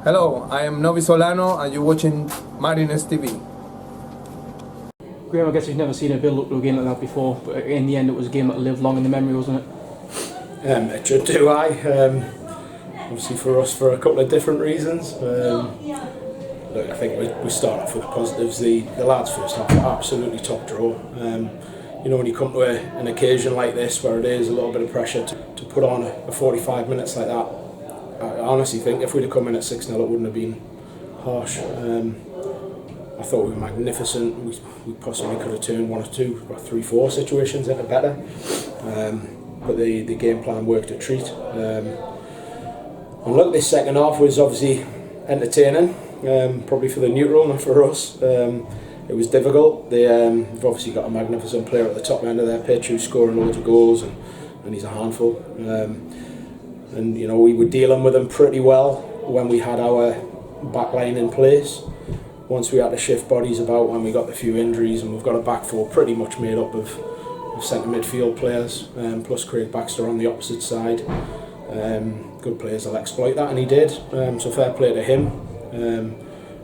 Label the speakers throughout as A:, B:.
A: Hello, I am Novi Solano and you're watching Marines TV.
B: Graham, I guess you've never seen a build-up to a game like that before, but in the end it was a game that lived long in the memory, wasn't it?
C: It should do, obviously for us for a couple of different reasons. Look, I think we start off with positives. The lads first half were absolutely top draw. When you come to an occasion like this where it is a little bit of pressure to put on a 45 minutes like that, I honestly think if we'd have come in at 6-0 it wouldn't have been harsh. I thought we were magnificent. We possibly could have turned 1 or 2 or 3-4 situations into better. But the game plan worked a treat. And look, this second half was obviously entertaining, probably for the neutral, not for us. It was difficult. They've obviously got a magnificent player at the top end of their pitch who's scoring loads of goals, and he's a handful. And we were dealing with them pretty well when we had our back line in place. Once we had to shift bodies about when we got the few injuries, and we've got a back four pretty much made up of centre midfield players, plus Craig Baxter on the opposite side. Good players will exploit that, and he did. So fair play to him.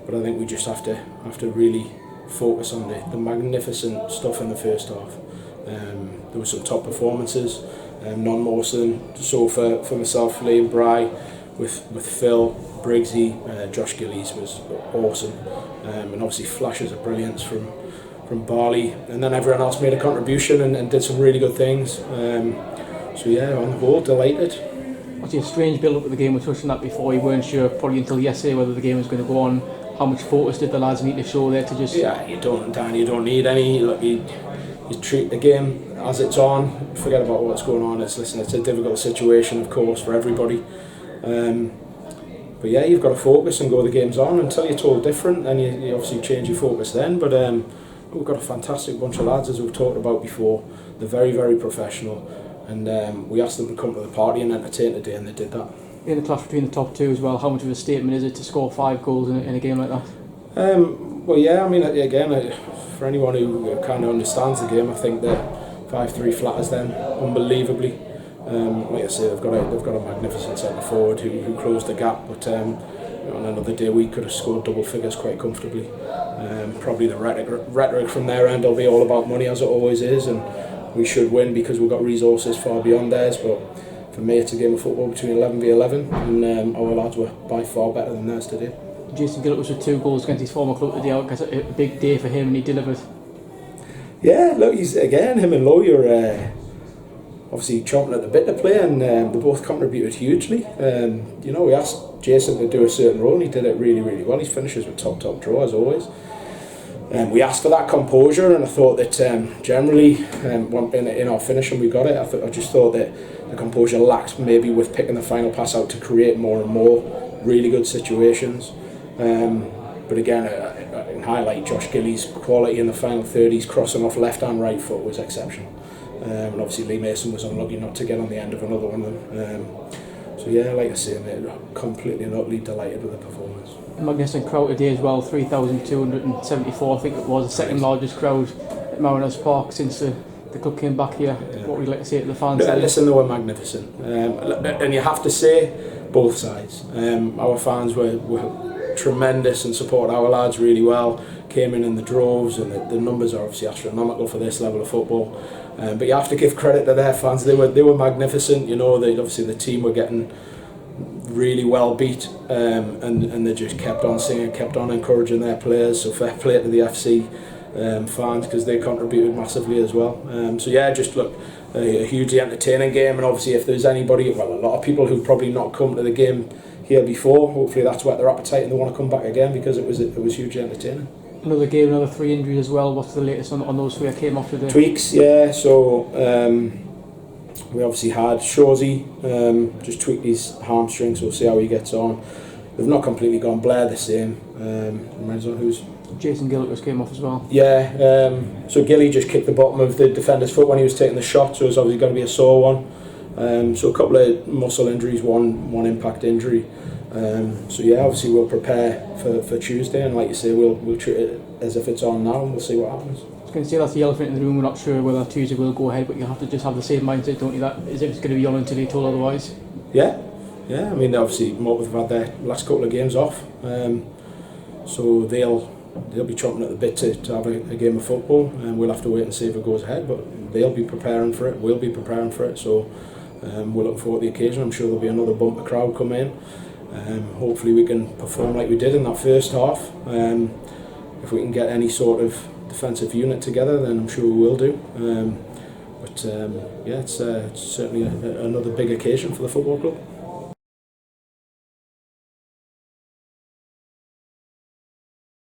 C: But I think we just have to really focus on the magnificent stuff in the first half. There were some top performances. None more so for myself, Liam Bry, with Phil, Briggsy, Josh Gillies was awesome, and obviously flashes of brilliance from Barley, and then everyone else made a contribution and did some really good things. So yeah, on the whole, delighted.
B: Obviously a strange build-up of the game, we touched on that before. You weren't sure probably until yesterday whether the game was going to go on. How much focus did the lads need to show there to just...
C: Yeah, you don't need any. Look, you treat the game as it's on, forget about what's going on. It's a difficult situation, of course, for everybody. But yeah, you've got to focus and go the game's on until you're told different, then you obviously change your focus then. But we've got a fantastic bunch of lads, as we've talked about before. They're very, very professional, and we asked them to come to the party and entertain today, and they did that.
B: In the clash between the top two as well, how much of a statement is it to score 5 goals in a game like that?
C: Well, yeah, I mean, again, for anyone who kind of understands the game, I think that 5-3 flatters them unbelievably. Like I say, they've got a magnificent centre forward who closed the gap, but on another day we could have scored double figures quite comfortably. Probably the rhetoric from their end will be all about money, as it always is, and we should win because we've got resources far beyond theirs. But for me, it's a game of football between 11 v 11, and our lads were by far better than theirs today.
B: Jason Gillett was with 2 goals against his former club today. I guess a big day for him, and he delivered.
C: Yeah, look, him and Lowe are obviously chomping at the bit to play, and they both contributed hugely. We asked Jason to do a certain role, and he did it really, really well. His finishes were top draw, as always. We asked for that composure, and I thought that generally in our finishing we got it. I just thought that the composure lacked maybe with picking the final pass out to create more and more really good situations. But again, I can highlight Josh Gillies' quality in the final third. He's crossing off left and right foot was exceptional. And obviously Lee Mason was unlucky not to get on the end of another one of them. So yeah, like I say, I'm completely and utterly delighted with the performance.
B: A magnificent crowd today as well, 3,274, I think it was the second largest crowd at Mariners Park since the club came back here. Yeah. What would you like to say to the fans?
C: Listen, they were magnificent. And you have to say, both sides. Our fans were tremendous and supported our lads really well, came in the droves, and the numbers are obviously astronomical for this level of football. But you have to give credit to their fans. They were magnificent. Obviously the team were getting really well beat, and they just kept on singing, kept on encouraging their players. So fair play to the FC fans, because they contributed massively as well. So yeah, just look, a hugely entertaining game, and obviously if there's anybody, well, a lot of people who probably not come to the game here before, hopefully that's whet their appetite and they want to come back again, because it was hugely entertaining.
B: Another game, another 3 injuries as well. What's the latest on those 3 that came off today?
C: Tweaks, yeah. So we obviously had Shorzy just tweaked his hamstring, so we'll see how he gets on. They've not completely gone. Blair the same. Reminds me who's
B: Jason Gillett just came off as well.
C: Yeah. So Gilly just kicked the bottom of the defender's foot when he was taking the shot, so it's obviously going to be a sore one. So a couple of muscle injuries, one impact injury. So yeah, obviously we'll prepare for Tuesday, and like you say, we'll treat it as if it's on now, and we'll see what happens.
B: I was going to say that's the elephant in the room. We're not sure whether Tuesday will go ahead, but you have to just have the same mindset, don't you? That as if it's going to be on until you're told otherwise.
C: Yeah, Yeah, I mean, obviously Morpeth have had their last couple of games off, so they'll be chomping at the bit to have a game of football, and we'll have to wait and see if it goes ahead. But they'll be preparing for it. We'll be preparing for it. So we're looking forward to the occasion. I'm sure there'll be another bumper crowd come in. Hopefully we can perform like we did in that first half. If we can get any sort of defensive unit together, then I'm sure we will do. But yeah, it's certainly another big occasion for the football club.